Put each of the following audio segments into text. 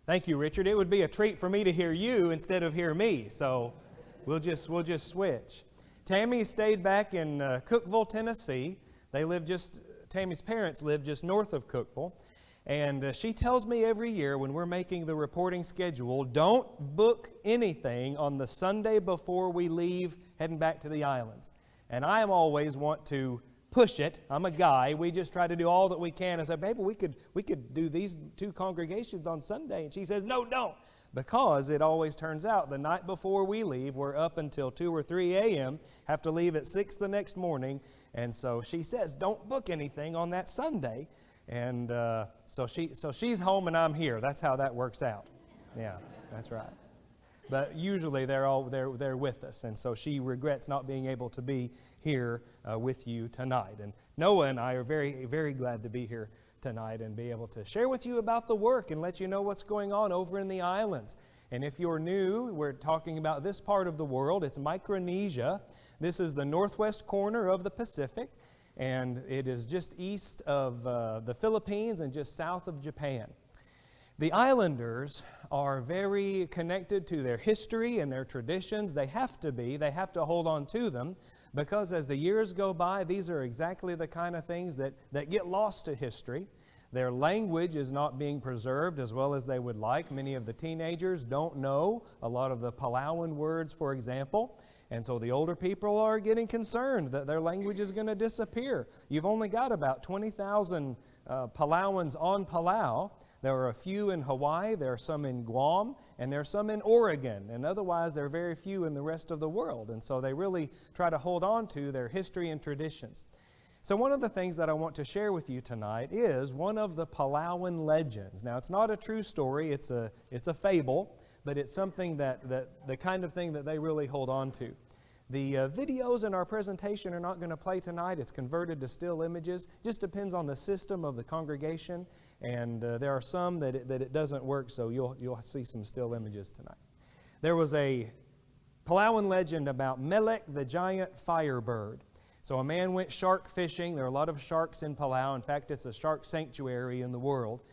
Thank you, Richard. It would be a treat for me to hear you instead of hear me, so we'll just switch. Tammy stayed back in Cookeville, Tennessee. Tammy's parents live just north of Cookeville, and she tells me every year when we're making the reporting schedule, don't book anything on the Sunday before we leave heading back to the islands. And I always want to push it. I'm a guy. We just try to do all that we can. I said, baby, we could do these two congregations on Sunday. And she says, no, don't. Because it always turns out the night before we leave, we're up until 2 or 3 a.m., have to leave at 6 the next morning. And so she says, don't book anything on that Sunday. And so she's home and I'm here. That's how that works out. Yeah, that's right. But usually they're with us, and so she regrets not being able to be here with you tonight. And Noah and I are very, very glad to be here tonight and be able to share with you about the work and let you know what's going on over in the islands. And if you're new, we're talking about this part of the world. It's Micronesia. This is the northwest corner of the Pacific, and it is just east of the Philippines and just south of Japan. The islanders are very connected to their history and their traditions. They have to be. They have to hold on to them because as the years go by, these are exactly the kind of things that get lost to history. Their language is not being preserved as well as they would like. Many of the teenagers don't know a lot of the Palauan words, for example. And so the older people are getting concerned that their language is going to disappear. You've only got about 20,000 Palauans on Palau. There are a few in Hawaii, there are some in Guam, and there are some in Oregon. And otherwise, there are very few in the rest of the world. And so they really try to hold on to their history and traditions. So one of the things that I want to share with you tonight is one of the Palauan legends. Now, it's not a true story, it's a fable, but it's something that the kind of thing that they really hold on to. The videos in our presentation are not going to play tonight. It's converted to still images. Just depends on the system of the congregation, and there are some that it doesn't work, so you'll see some still images tonight. There was a Palauan legend about Melek, the giant firebird. So a man went shark fishing. There are a lot of sharks in Palau. In fact, it's a shark sanctuary in the world.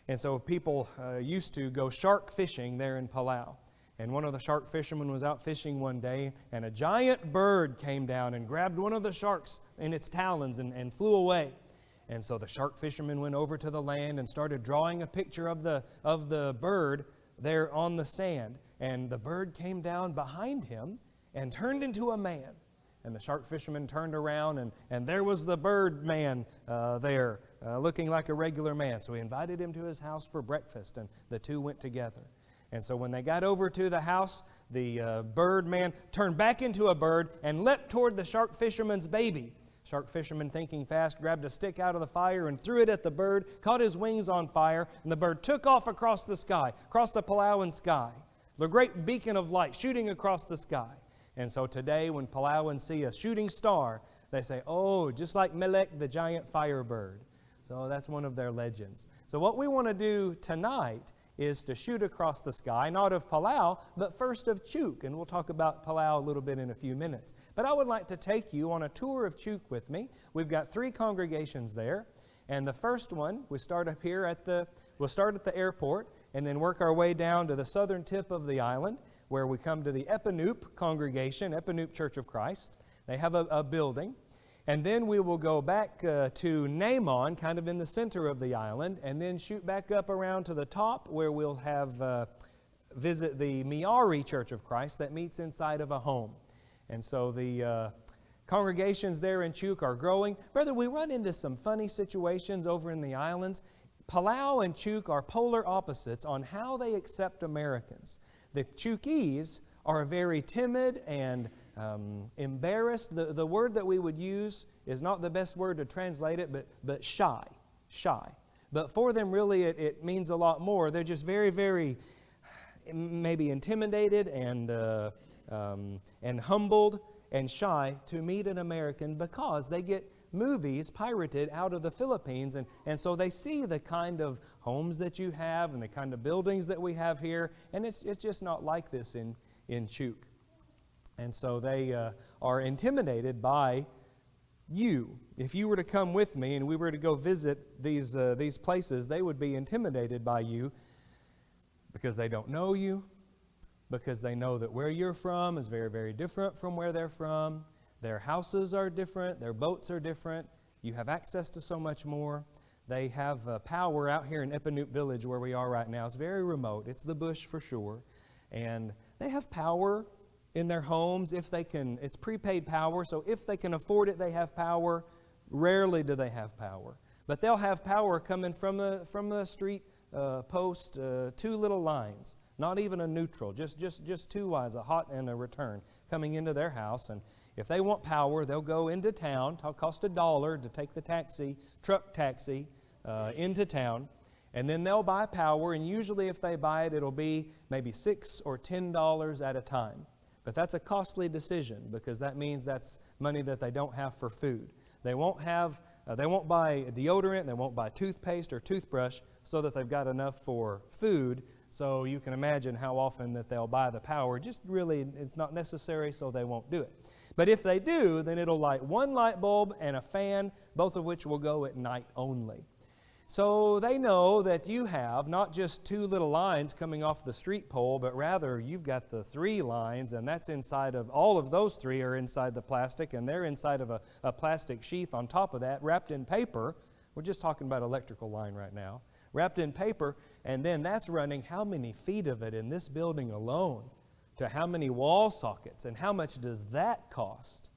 And so people used to go shark fishing there in Palau. And one of the shark fishermen was out fishing one day, and a giant bird came down and grabbed one of the sharks in its talons and flew away. And so the shark fisherman went over to the land and started drawing a picture of the bird there on the sand. And the bird came down behind him and turned into a man. And the shark fisherman turned around, and there was the bird man there, looking like a regular man. So he invited him to his house for breakfast, and the two went together. And so when they got over to the house, the bird man turned back into a bird and leapt toward the shark fisherman's baby. Shark fisherman, thinking fast, grabbed a stick out of the fire and threw it at the bird, caught his wings on fire, and the bird took off across the sky, across the Palauan sky, the great beacon of light shooting across the sky. And so today when Palauans see a shooting star, they say, oh, just like Melek, the giant firebird. So that's one of their legends. So what we want to do tonight is to shoot across the sky, not of Palau, but first of Chuuk. And we'll talk about Palau a little bit in a few minutes. But I would like to take you on a tour of Chuuk with me. We've got 3 congregations there. And the first one, we'll start at the airport and then work our way down to the southern tip of the island where we come to the Epanoop congregation, Epanoop Church of Christ. They have a building. And then we will go back to Namon, kind of in the center of the island, and then shoot back up around to the top where we'll have visit the Miari Church of Christ that meets inside of a home. And so the congregations there in Chuuk are growing. Brother, we run into some funny situations over in the islands. Palau and Chuuk are polar opposites on how they accept Americans. The Chuukese are very timid and embarrassed. The word that we would use is not the best word to translate it, but shy. But for them, really, it means a lot more. They're just very, very maybe intimidated and humbled and shy to meet an American because they get movies pirated out of the Philippines, and so they see the kind of homes that you have and the kind of buildings that we have here, and it's just not like this in Chuuk. And so they are intimidated by you. If you were to come with me and we were to go visit these places, they would be intimidated by you. because they don't know you, because they know that where you're from is very, very different from where they're from. Their houses are different. Their boats are different. You have access to so much more. They have power out here in Epanoop Village where we are right now. It's very remote. It's the bush for sure. And they have power in their homes if they can. It's prepaid power, so if they can afford it, they have power. Rarely do they have power. But they'll have power coming from the street post, 2 little lines. Not even a neutral, just 2 lines, a hot and a return, coming into their house. And if they want power, they'll go into town. It'll cost $1 to take the truck taxi into town. And then they'll buy power, and usually if they buy it, it'll be maybe $6 or $10 at a time. But that's a costly decision, because that means that's money that they don't have for food. They won't buy deodorant, they won't buy toothpaste or toothbrush so that they've got enough for food. So you can imagine how often that they'll buy the power. Just really, it's not necessary, so they won't do it. But if they do, then it'll light 1 light bulb and a fan, both of which will go at night only. So they know that you have not just 2 little lines coming off the street pole, but rather you've got the 3 lines, and that's inside of, all of those 3 are inside the plastic, and they're inside of a plastic sheath on top of that, wrapped in paper. We're just talking about electrical line right now. Wrapped in paper, and then that's running how many feet of it in this building alone, to how many wall sockets, and how much does that cost?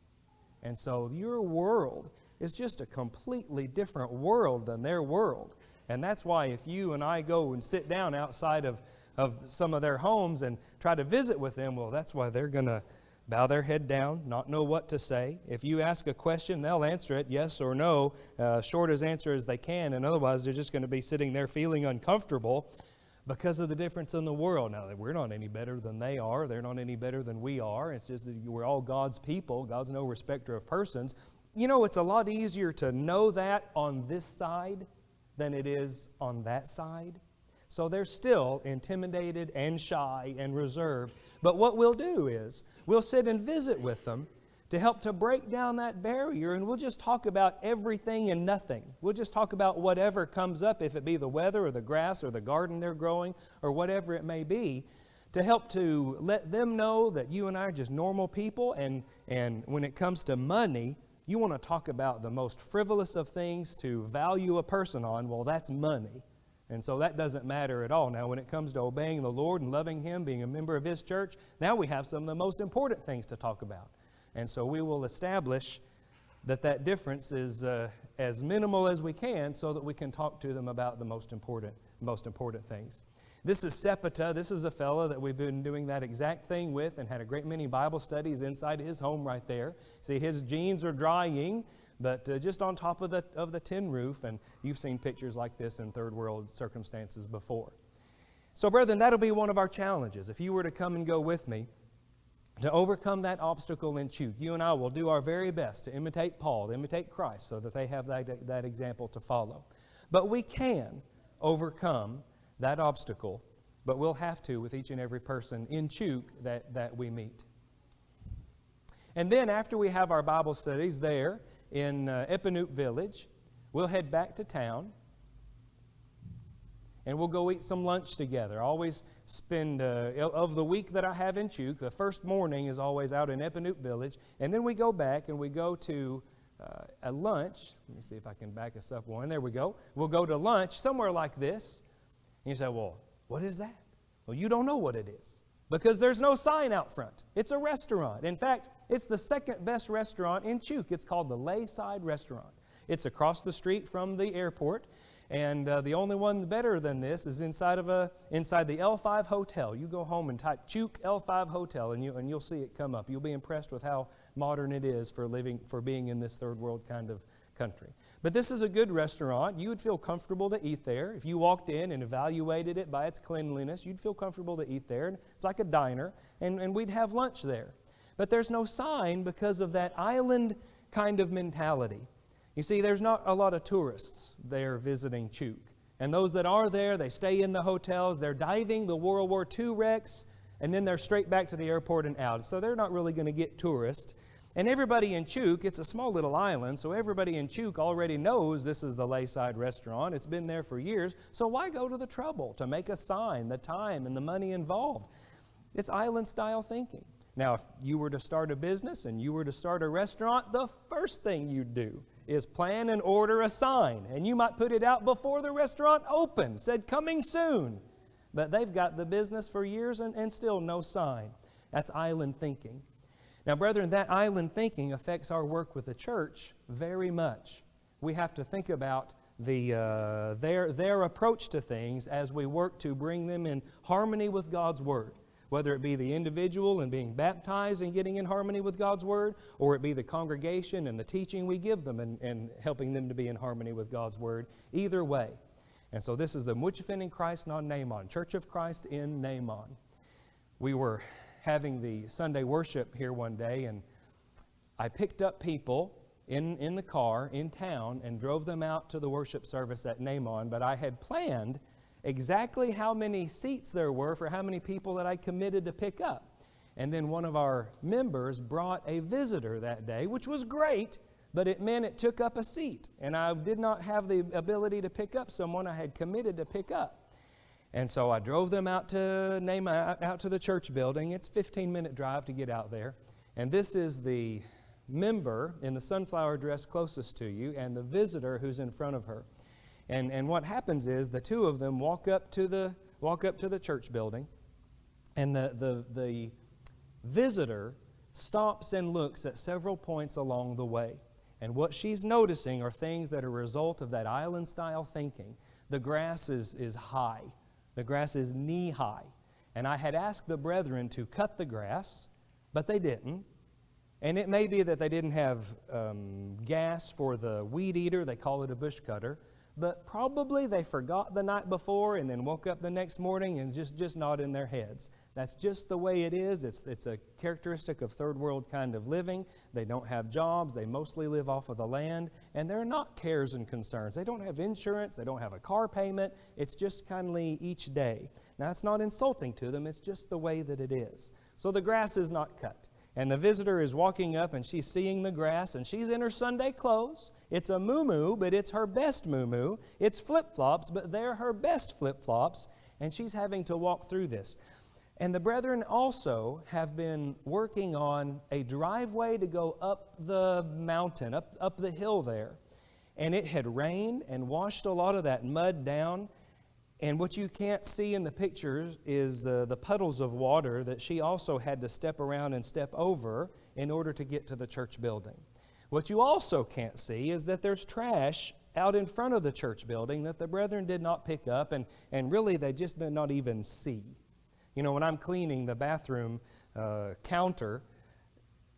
And so your world is just a completely different world than their world. And that's why if you and I go and sit down outside of some of their homes and try to visit with them, well, that's why they're going to bow their head down, not know what to say. If you ask a question, they'll answer it yes or no, short as answer as they can, and otherwise they're just going to be sitting there feeling uncomfortable because of the difference in the world. Now, we're not any better than they are. They're not any better than we are. It's just that we're all God's people. God's no respecter of persons. You know, it's a lot easier to know that on this side than it is on that side. So they're still intimidated and shy and reserved. But what we'll do is we'll sit and visit with them to help to break down that barrier, and we'll just talk about everything and nothing. We'll just talk about whatever comes up, if it be the weather or the grass or the garden they're growing or whatever it may be, to help to let them know that you and I are just normal people, and when it comes to money, you want to talk about the most frivolous of things to value a person on, well, that's money. And so that doesn't matter at all. Now, when it comes to obeying the Lord and loving Him, being a member of His church, now we have some of the most important things to talk about. And so we will establish that difference is as minimal as we can so that we can talk to them about the most important things. This is Sepeta. This is a fellow that we've been doing that exact thing with and had a great many Bible studies inside his home right there. See, his jeans are drying, but just on top of the tin roof, and you've seen pictures like this in third world circumstances before. So, brethren, that'll be one of our challenges. If you were to come and go with me to overcome that obstacle in Chuuk, you and I will do our very best to imitate Paul, to imitate Christ, so that they have that example to follow. But we can overcome that obstacle, but we'll have to with each and every person in Chuuk that we meet. And then after we have our Bible studies there in Epanoop Village, we'll head back to town and we'll go eat some lunch together. I always spend, of the week that I have in Chuuk, the first morning is always out in Epanoop Village, and then we go back and we go to a lunch. Let me see if I can back us up one. There we go. We'll go to lunch somewhere like this. And you say, well, what is that? Well, you don't know what it is because there's no sign out front. It's a restaurant. In fact, it's the second best restaurant in Chuuk. It's called the Layside Restaurant. It's across the street from the airport. And the only one better than this is inside the L5 Hotel. You go home and type Chuuk L5 Hotel, and you'll see it come up. You'll be impressed with how modern it is for being in this third world kind of country. But this is a good restaurant. You would feel comfortable to eat there. If you walked in and evaluated it by its cleanliness, you'd feel comfortable to eat there. It's like a diner, and we'd have lunch there. But there's no sign because of that island kind of mentality. You see, there's not a lot of tourists there visiting Chuuk. And those that are there, they stay in the hotels, they're diving the World War II wrecks, and then they're straight back to the airport and out. So they're not really going to get tourists. And everybody in Chuk, it's a small little island, so everybody in Chuk already knows this is the Layside restaurant. It's been there for years, so why go to the trouble to make a sign, the time and the money involved? It's island-style thinking. Now, if you were to start a business and you were to start a restaurant, the first thing you'd do is plan and order a sign, and you might put it out before the restaurant opened, said, "Coming soon." But they've got the business for years and still no sign. That's island thinking. Now, brethren, that island thinking affects our work with the church very much. We have to think about their approach to things as we work to bring them in harmony with God's Word, whether it be the individual and being baptized and getting in harmony with God's Word, or it be the congregation and the teaching we give them and helping them to be in harmony with God's Word. Either way. And so this is the Mutchafen in Christ non Naaman, Church of Christ in Naaman. We were having the Sunday worship here one day, and I picked up people in the car in town and drove them out to the worship service at Naaman, but I had planned exactly how many seats there were for how many people that I committed to pick up. And then one of our members brought a visitor that day, which was great, but it meant it took up a seat, and I did not have the ability to pick up someone I had committed to pick up. And so I drove them out to the church building. It's a 15-minute drive to get out there. And this is the member in the sunflower dress closest to you and the visitor who's in front of her. And what happens is the two of them walk up to the church building, and the visitor stops and looks at several points along the way. And what she's noticing are things that are a result of that island-style thinking. The grass is high. The grass is knee-high. And I had asked the brethren to cut the grass, but they didn't. And it may be that they didn't have gas for the weed eater. They call it a bush cutter. But probably they forgot the night before and then woke up the next morning and just not in their heads. That's just the way it is. It's a characteristic of third world kind of living. They don't have jobs. They mostly live off of the land. And they're not cares and concerns. They don't have insurance. They don't have a car payment. It's just kindly each day. Now, it's not insulting to them. It's just the way that it is. So the grass is not cut. And the visitor is walking up, and she's seeing the grass, and she's in her Sunday clothes. It's a muumuu, but it's her best muumuu. It's flip-flops, but they're her best flip-flops, and she's having to walk through this. And the brethren also have been working on a driveway to go up the mountain, up the hill there. And it had rained and washed a lot of that mud down. And what you can't see in the pictures is the puddles of water that she also had to step around and step over in order to get to the church building. What you also can't see is that there's trash out in front of the church building that the brethren did not pick up, and really they just did not even see. You know, when I'm cleaning the bathroom counter,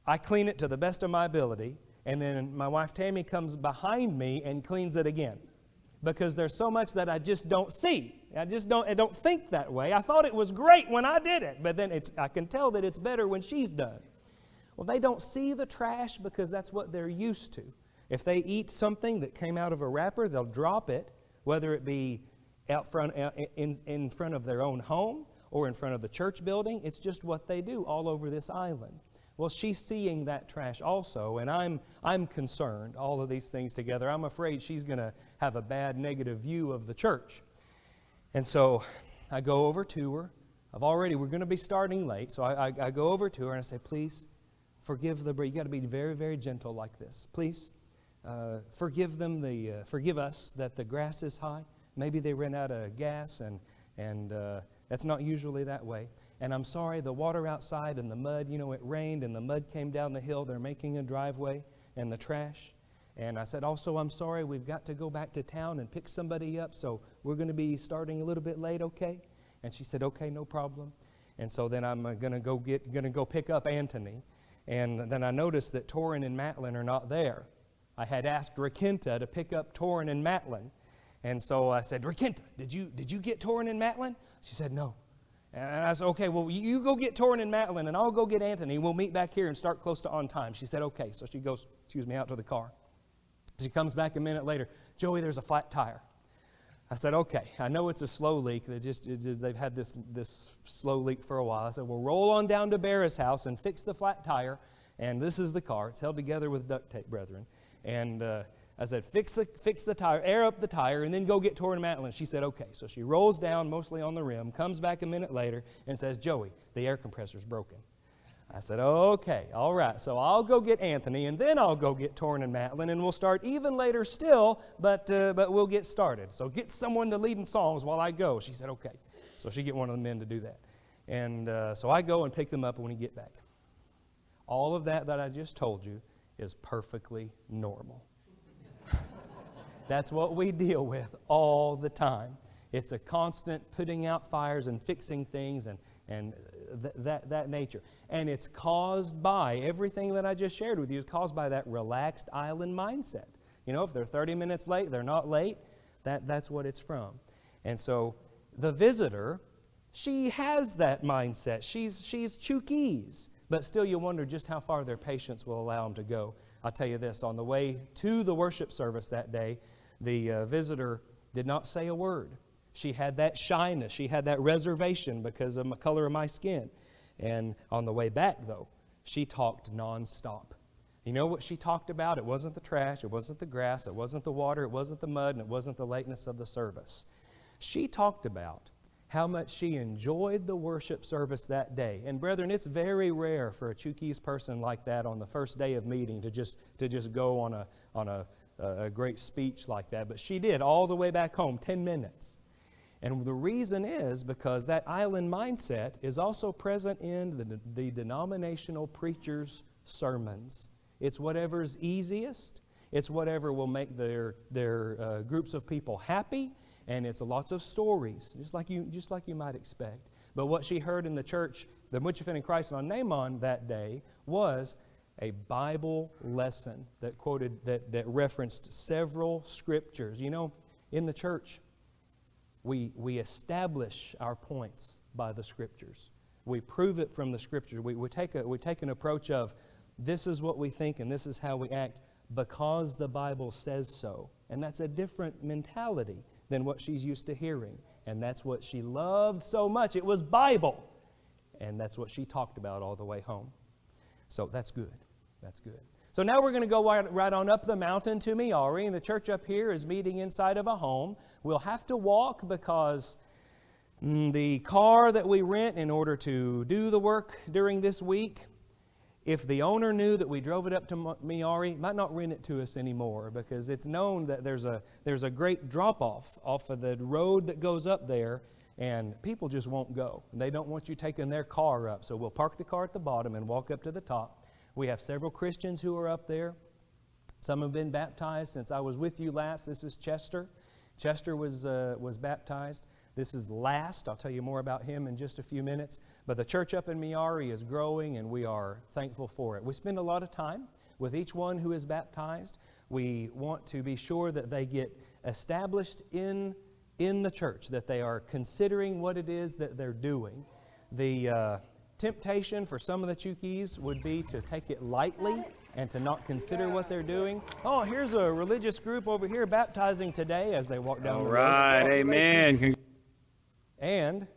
I clean it to the best of my ability, and then my wife Tammy comes behind me and cleans it again. Because there's so much that I just don't see. I don't think that way. I thought it was great when I did it, but then I can tell that it's better when she's done. Well, they don't see the trash because that's what they're used to. If they eat something that came out of a wrapper, they'll drop it, whether it be out front in front of their own home or in front of the church building. It's just what they do all over this island. Well, she's seeing that trash also, and I'm concerned, all of these things together. I'm afraid she's going to have a bad negative view of the church. And so I go over to her. We're going to be starting late, so I go over to her and I say, please, forgive you got to be very, very gentle like this. Please, forgive us that the grass is high. Maybe they ran out of gas, and that's not usually that way. And I'm sorry, the water outside and the mud, it rained and the mud came down the hill. They're making a driveway and the trash. And I said, also, I'm sorry, we've got to go back to town and pick somebody up, so we're going to be starting a little bit late, okay? And she said, okay, no problem. And so then I'm going to go pick up Anthony. And then I noticed that Torin and Matlin are not there. I had asked Rakinta to pick up Torin and Matlin. And so I said, Rakinta, did you get Torin and Matlin? She said, no. And I said, okay, well, you go get Torin and Matlin, and I'll go get Anthony. We'll meet back here and start close to on time. She said, okay. So she goes, out to the car. She comes back a minute later. Joey, there's a flat tire. I said, okay. I know it's a slow leak. They've had this slow leak for a while. I said, well, roll on down to Barra's house and fix the flat tire, And this is the car. It's held together with duct tape, brethren. And I said, fix the tire, air up the tire, and then go get Torrin Matlin. She said, okay. So she rolls down, mostly on the rim, comes back a minute later, and says, Joey, the air compressor's broken. I said, okay, all right. So I'll go get Anthony, and then I'll go get Torrin and Matlin, and we'll start even later still, but we'll get started. So get someone to lead in songs while I go. She said, okay. So she get one of the men to do that. And so I go and pick them up when we get back. All of that I just told you is perfectly normal. That's what we deal with all the time. It's a constant putting out fires and fixing things and that nature. And it's caused by, everything that I just shared with you is caused by that relaxed island mindset. You know, if they're 30 minutes late, they're not late. That's what it's from. And so the visitor, she has that mindset. She's Chukese. But still you wonder just how far their patience will allow them to go. I'll tell you this, on the way to the worship service that day, the visitor did not say a word. She had that shyness. She had that reservation because of the color of my skin. And on the way back, though, she talked nonstop. You know what she talked about? It wasn't the trash, it wasn't the grass, it wasn't the water, it wasn't the mud, and it wasn't the lateness of the service. She talked about how much she enjoyed the worship service that day. And brethren, it's very rare for a Chukese person like that on the first day of meeting to just go on a great speech like that. But she did all the way back home, 10 minutes. And the reason is because that island mindset is also present in the denominational preacher's sermons. It's whatever's easiest. It's whatever will make their groups of people happy. And it's lots of stories, just like you might expect. But what she heard in the church, the Mutchafin and Christ on Naaman that day, was a Bible lesson that referenced several scriptures. You know, in the church, we establish our points by the scriptures. We prove it from the scriptures. We take an approach of this is what we think and this is how we act because the Bible says so. And that's a different mentality than what she's used to hearing. And that's what she loved so much. It was Bible. And that's what she talked about all the way home. So that's good. That's good. So now we're going to go right on up the mountain to Miari. And the church up here is meeting inside of a home. We'll have to walk because the car that we rent in order to do the work during this week, if the owner knew that we drove it up to Miari, might not rent it to us anymore because it's known that there's a great drop-off off of the road that goes up there, and people just won't go. They don't want you taking their car up, so we'll park the car at the bottom and walk up to the top. We have several Christians who are up there. Some have been baptized since I was with you last. This is Chester. Chester was baptized. This is Last. I'll tell you more about him in just a few minutes. But the church up in Miari is growing, and we are thankful for it. We spend a lot of time with each one who is baptized. We want to be sure that they get established in the church, that they are considering what it is that they're doing. The temptation for some of the Chukese would be to take it lightly and to not consider what they're doing. Oh, here's a religious group over here baptizing today as they walk down the road. All right, amen. And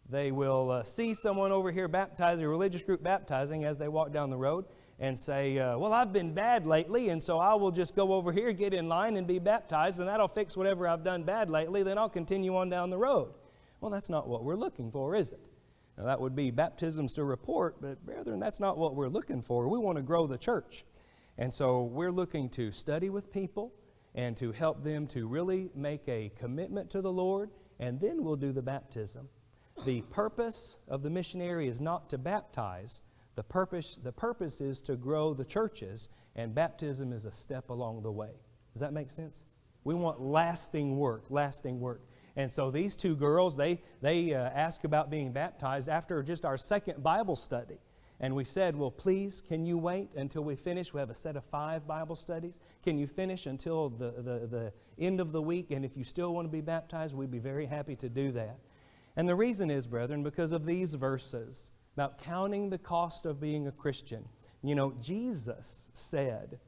they will see someone over here baptizing, a religious group baptizing as they walk down the road and say, well, I've been bad lately, and so I will just go over here, get in line, and be baptized, and that'll fix whatever I've done bad lately, then I'll continue on down the road. Well, that's not what we're looking for, is it? Now, that would be baptisms to report, but brethren, that's not what we're looking for. We want to grow the church. And so we're looking to study with people and to help them to really make a commitment to the Lord, and then we'll do the baptism. The purpose of the missionary is not to baptize. The purpose is to grow the churches, and baptism is a step along the way. Does that make sense? We want lasting work, lasting work. And so these two girls, they asked about being baptized after just our second Bible study. And we said, well, please, can you wait until we finish? We have a set of 5 Bible studies. Can you finish until the end of the week? And if you still want to be baptized, we'd be very happy to do that. And the reason is, brethren, because of these verses about counting the cost of being a Christian. You know, Jesus said,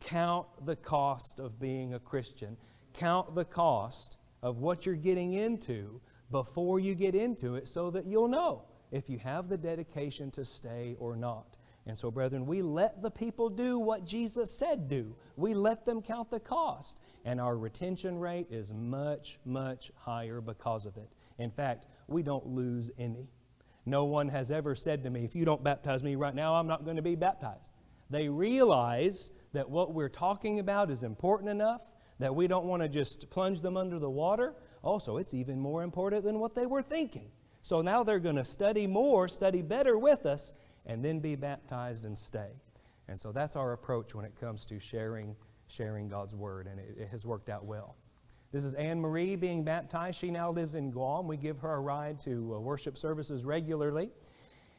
count the cost of being a Christian. Count the cost of what you're getting into before you get into it so that you'll know if you have the dedication to stay or not. And so, brethren, we let the people do what Jesus said do. We let them count the cost. And our retention rate is much, much higher because of it. In fact, we don't lose any. No one has ever said to me, if you don't baptize me right now, I'm not going to be baptized. They realize that what we're talking about is important enough that we don't want to just plunge them under the water. Also, it's even more important than what they were thinking. So now they're going to study more, study better with us, and then be baptized and stay. And so that's our approach when it comes to sharing God's Word, and it has worked out well. This is Anne Marie being baptized. She now lives in Guam. We give her a ride to worship services regularly.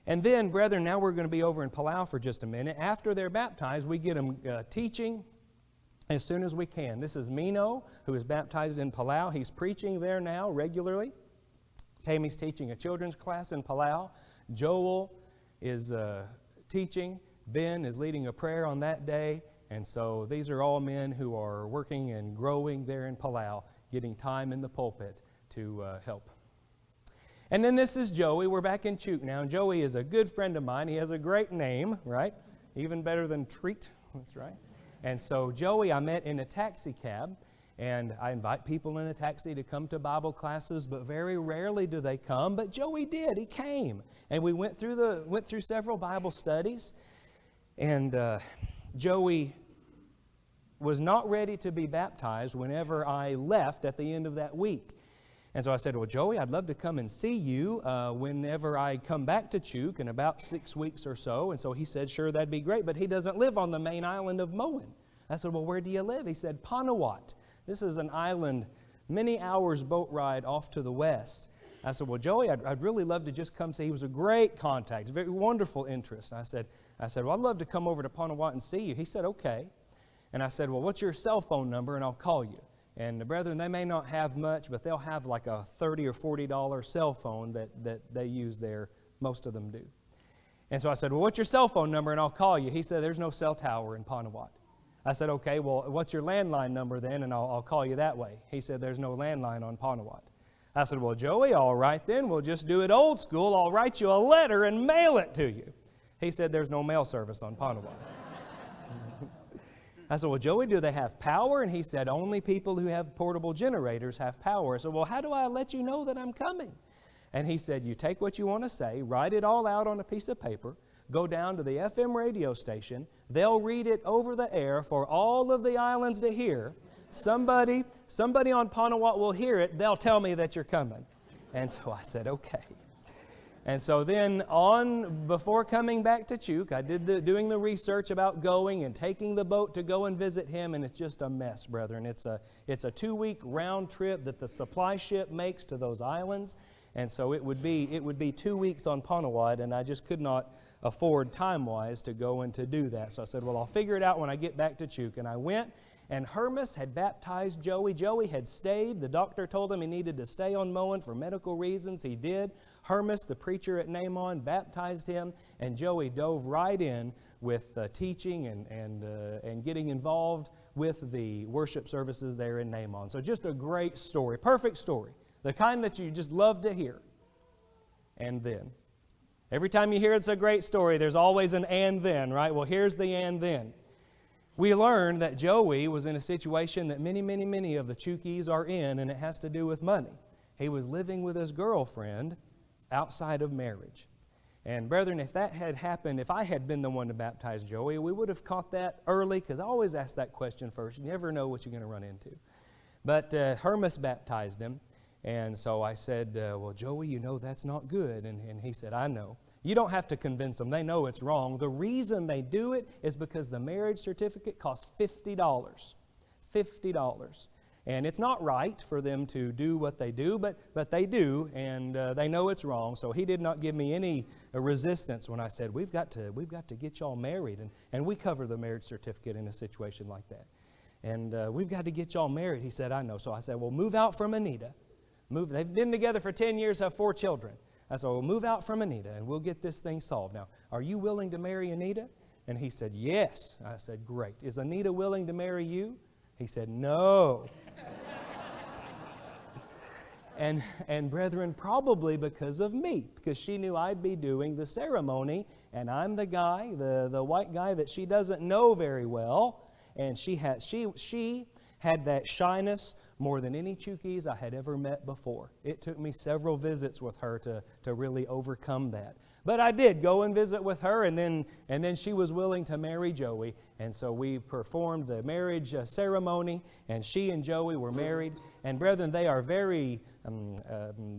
And then, brethren, now we're going to be over in Palau for just a minute. After they're baptized, we get them teaching as soon as we can. This is Mino, who is baptized in Palau. He's preaching there now regularly. Tammy's teaching a children's class in Palau. Joel is teaching. Ben is leading a prayer on that day. And so these are all men who are working and growing there in Palau, getting time in the pulpit to help. And then this is Joey. We're back in Chuk now. And Joey is a good friend of mine. He has a great name, right? Even better than Treat. That's right. And so Joey I met in a taxi cab. And I invite people in a taxi to come to Bible classes, but very rarely do they come. But Joey did. He came. And we went through several Bible studies. And Joey was not ready to be baptized whenever I left at the end of that week. And so I said, well, Joey, I'd love to come and see you whenever I come back to Chuk in about 6 weeks or so. And so he said, sure, that'd be great. But he doesn't live on the main island of Moen. I said, well, where do you live? He said, Panawat. This is an island, many hours boat ride off to the west. I said, well, Joey, I'd really love to just come see. He was a great contact, very wonderful interest. I said, well, I'd love to come over to Panawat and see you. He said, okay. And I said, well, what's your cell phone number, and I'll call you. And the brethren, they may not have much, but they'll have like a $30 or $40 cell phone that they use there. Most of them do. And so I said, well, what's your cell phone number, and I'll call you. He said, there's no cell tower in Panawat. I said, okay, well, what's your landline number then, and I'll call you that way. He said, there's no landline on Panawat. I said, well, Joey, all right then, we'll just do it old school. I'll write you a letter and mail it to you. He said, there's no mail service on Panawat. I said, well, Joey, do they have power? And he said, only people who have portable generators have power. I said, well, how do I let you know that I'm coming? And he said, you take what you want to say, write it all out on a piece of paper, go down to the FM radio station. They'll read it over the air for all of the islands to hear. Somebody on Panawat will hear it. They'll tell me that you're coming. And so I said, okay. And so then before coming back to Chuk, I did doing the research about going and taking the boat to go and visit him, and it's just a mess, brethren. It's a 2-week round trip that the supply ship makes to those islands, and so it would be 2 weeks on Panawat, and I just could not afford time-wise to go and to do that. So I said, well, I'll figure it out when I get back to Chuk. And I went, and Hermas had baptized Joey. Joey had stayed. The doctor told him he needed to stay on Moen for medical reasons. He did. Hermas, the preacher at Namon, baptized him, and Joey dove right in with teaching and getting involved with the worship services there in Namon. So just a great story, perfect story, the kind that you just love to hear. And then, every time you hear it's a great story, there's always an and then, right? Well, here's the and then. We learned that Joey was in a situation that many, many, many of the Chukis are in, and it has to do with money. He was living with his girlfriend outside of marriage. And brethren, if that had happened, if I had been the one to baptize Joey, we would have caught that early, because I always ask that question first. You never know what you're going to run into. But Hermas baptized him, and so I said, well, Joey, you know that's not good. And he said, I know. You don't have to convince them. They know it's wrong. The reason they do it is because the marriage certificate costs $50. $50. And it's not right for them to do what they do, but they do, and they know it's wrong. So he did not give me any resistance when I said, we've got to get y'all married. And we cover the marriage certificate in a situation like that. And we've got to get y'all married. He said, I know. So I said, well, move out from Anita. They've been together for 10 years, have 4 children. I said, well, move out from Anita, and we'll get this thing solved. Now, are you willing to marry Anita? And he said, yes. I said, great. Is Anita willing to marry you? He said, no. And brethren, probably because of me, because she knew I'd be doing the ceremony, and I'm the guy, the white guy that she doesn't know very well, and she had that shyness more than any Chuukese I had ever met before. It took me several visits with her to really overcome that. But I did go and visit with her, and then she was willing to marry Joey. And so we performed the marriage ceremony, and she and Joey were married. And brethren, they are very,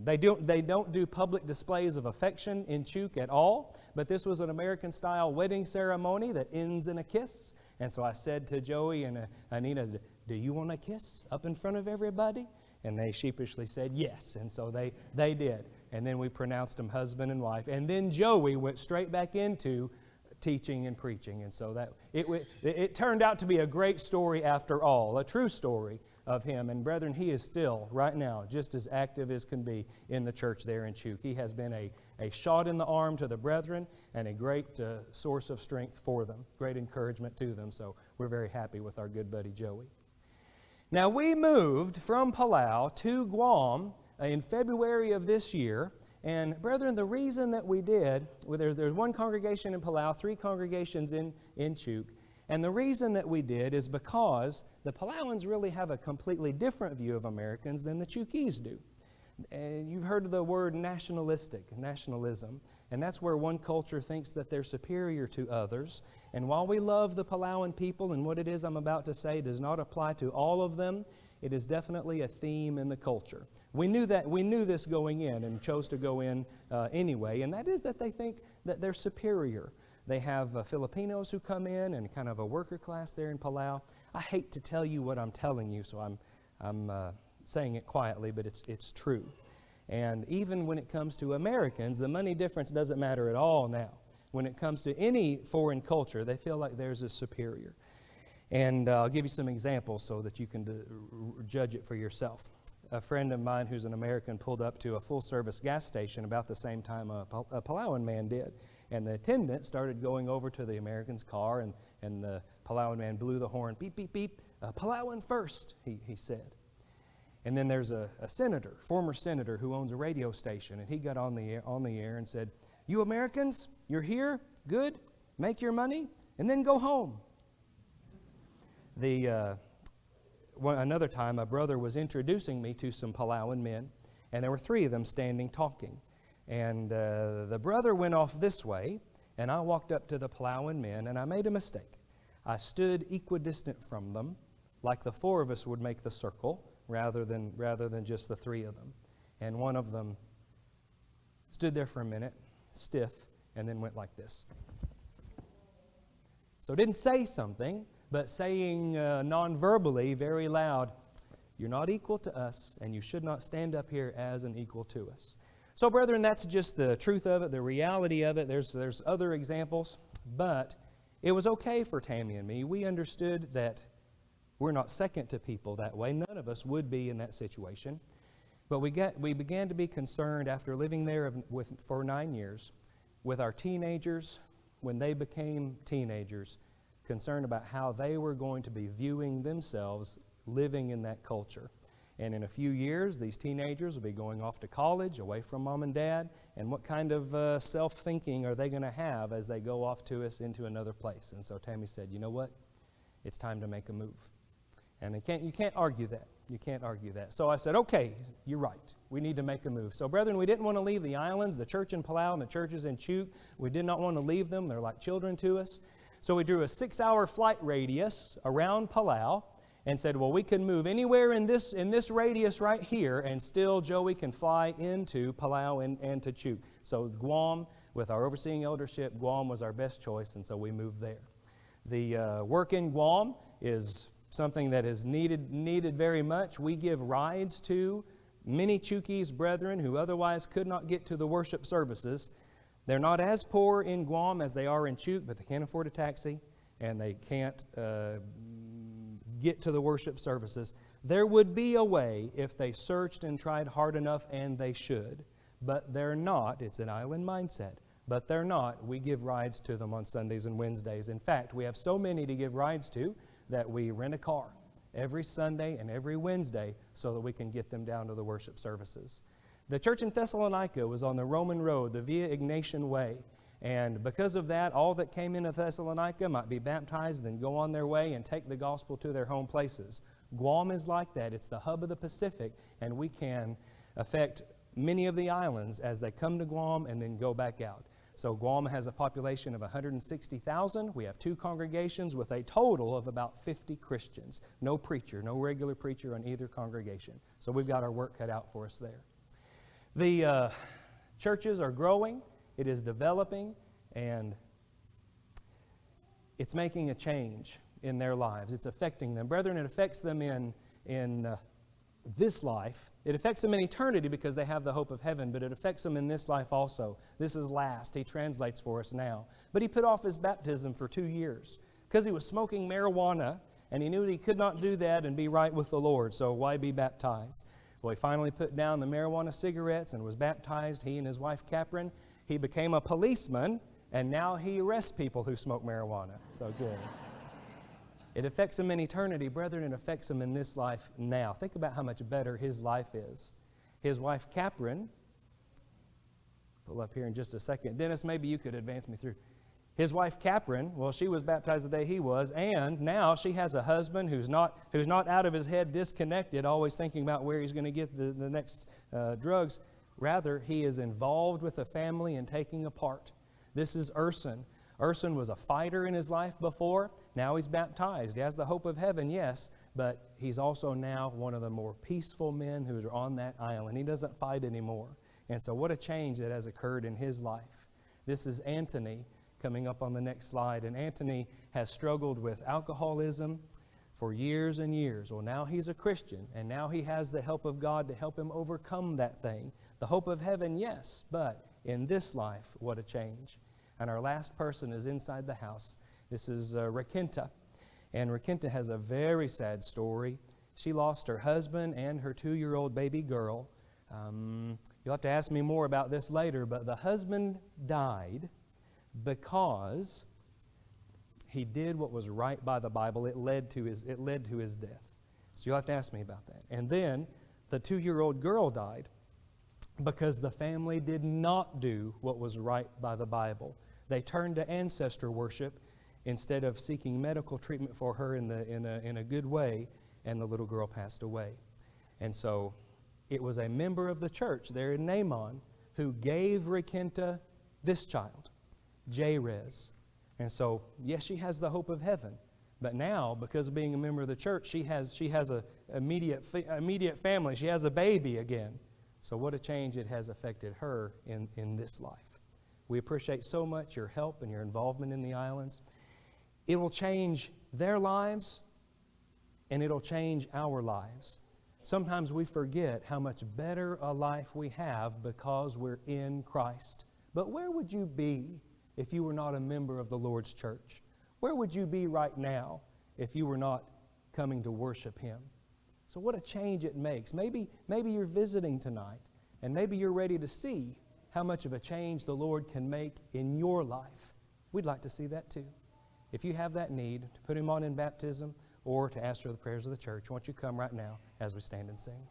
they don't do public displays of affection in Chuuk at all. But this was an American-style wedding ceremony that ends in a kiss. And so I said to Joey and Anita, "Do you want a kiss up in front of everybody?" And they sheepishly said yes. And so they did. And then we pronounced them husband and wife. And then Joey went straight back into teaching and preaching. And so that it turned out to be a great story after all, a true story of him. And brethren, he is still, right now, just as active as can be in the church there in Chuuk. He has been a shot in the arm to the brethren and a great source of strength for them, great encouragement to them. So we're very happy with our good buddy Joey. Now, we moved from Palau to Guam in February of this year. And brethren, the reason that we did, there's one congregation in Palau, 3 congregations in Chuuk. And the reason that we did is because the Palauans really have a completely different view of Americans than the Chuukese do. And you've heard of the word nationalism, and that's where one culture thinks that they're superior to others. And while we love the Palauan people, and what it is I'm about to say does not apply to all of them, it is definitely a theme in the culture. We knew this going in and chose to go in anyway, and that is that they think that they're superior. They have Filipinos who come in and kind of a worker class there in Palau. I hate to tell you what I'm telling you, so I'm saying it quietly, but it's true. And even when it comes to Americans, the money difference doesn't matter at all now. When it comes to any foreign culture, they feel like theirs is superior. And I'll give you some examples so that you can judge it for yourself. A friend of mine who's an American pulled up to a full-service gas station about the same time a Palauan man did. And the attendant started going over to the American's car, and the Palauan man blew the horn, beep, beep, beep, Palauan first, he said. And then there's a senator, former senator, who owns a radio station, and he got on the air and said, "You Americans, you're here, good, make your money, and then go home." Another time, a brother was introducing me to some Palauan men, and there were 3 of them standing talking. And the brother went off this way, and I walked up to the Palauan men, and I made a mistake. I stood equidistant from them, like the 4 of us would make the circle, rather than just the 3 of them. And one of them stood there for a minute, stiff, and then went like this. So didn't say something, but saying non-verbally, very loud, "You're not equal to us, and you should not stand up here as an equal to us." So, brethren, that's just the truth of it, the reality of it. There's other examples, but it was okay for Tammy and me. We understood that we're not second to people that way. None of us would be in that situation. But we began to be concerned after living there for 9 years with our teenagers, when they became teenagers, concerned about how they were going to be viewing themselves living in that culture. And in a few years, these teenagers will be going off to college, away from mom and dad, and what kind of self-thinking are they going to have as they go off to us into another place? And so Tammy said, "You know what? It's time to make a move." And you can't argue that. You can't argue that. So I said, "Okay, you're right. We need to make a move." So, brethren, we didn't want to leave the islands, the church in Palau and the churches in Chuuk. We did not want to leave them. They're like children to us. So we drew a 6-hour flight radius around Palau and said, well, we can move anywhere in this radius right here, and still Joey can fly into Palau and to Chuuk. So Guam, with our overseeing eldership, Guam was our best choice, and so we moved there. The work in Guam is something that is needed very much. We give rides to many Chuukese brethren who otherwise could not get to the worship services. They're not as poor in Guam as they are in Chuuk, but they can't afford a taxi, and they can't get to the worship services. There would be a way if they searched and tried hard enough, and they should. But they're not. It's an island mindset. But they're not. We give rides to them on Sundays and Wednesdays. In fact, we have so many to give rides to that we rent a car every Sunday and every Wednesday so that we can get them down to the worship services. The church in Thessalonica was on the Roman road, the Via Ignatian Way. And because of that, all that came into Thessalonica might be baptized, then go on their way and take the gospel to their home places. Guam is like that. It's the hub of the Pacific, and we can affect many of the islands as they come to Guam and then go back out. So Guam has a population of 160,000. We have 2 congregations with a total of about 50 Christians. No preacher, no regular preacher on either congregation. So we've got our work cut out for us there. The churches are growing. It is developing, and it's making a change in their lives. It's affecting them. Brethren, it affects them in this life. It affects them in eternity because they have the hope of heaven, but it affects them in this life also. This is last. He translates for us now. But he put off his baptism for 2 years because he was smoking marijuana, and he knew that he could not do that and be right with the Lord, so why be baptized? Well, he finally put down the marijuana cigarettes and was baptized, he and his wife Catherine. He became a policeman, and now he arrests people who smoke marijuana. So good. It affects him in eternity, brethren. It affects him in this life now. Think about how much better his life is. His wife Catherine, pull up here in just a second. Dennis, maybe you could advance me through. His wife Catherine, well, she was baptized the day he was, and now she has a husband who's not out of his head, disconnected, always thinking about where he's going to get the next drugs. Rather, he is involved with a family and taking a part. This is Urson. Urson was a fighter in his life before. Now he's baptized. He has the hope of heaven, yes, but he's also now one of the more peaceful men who are on that island. He doesn't fight anymore. And so what a change that has occurred in his life. This is Anthony coming up on the next slide. And Anthony has struggled with alcoholism for years and years. Well, now he's a Christian, and now he has the help of God to help him overcome that thing. The hope of heaven, yes, but in this life, what a change. And our last person is inside the house. This is Raquinta. And Raquinta has a very sad story. She lost her husband and her 2-year-old baby girl. You'll have to ask me more about this later, but the husband died because he did what was right by the Bible. It led to his death. So you'll have to ask me about that. And then the 2-year-old girl died because the family did not do what was right by the Bible. They turned to ancestor worship instead of seeking medical treatment for her in a good way, and the little girl passed away. And so it was a member of the church there in Naaman who gave Raquinta this child, Jairez. And so, yes, she has the hope of heaven. But now, because of being a member of the church, she has a immediate family. She has a baby again. So what a change it has affected her in this life. We appreciate so much your help and your involvement in the islands. It will change their lives, and it'll change our lives. Sometimes we forget how much better a life we have because we're in Christ. But where would you be if you were not a member of the Lord's church? Where would you be right now if you were not coming to worship Him? So what a change it makes. Maybe you're visiting tonight, and maybe you're ready to see how much of a change the Lord can make in your life. We'd like to see that too. If you have that need to put Him on in baptism or to ask for the prayers of the church, won't you come right now as we stand and sing?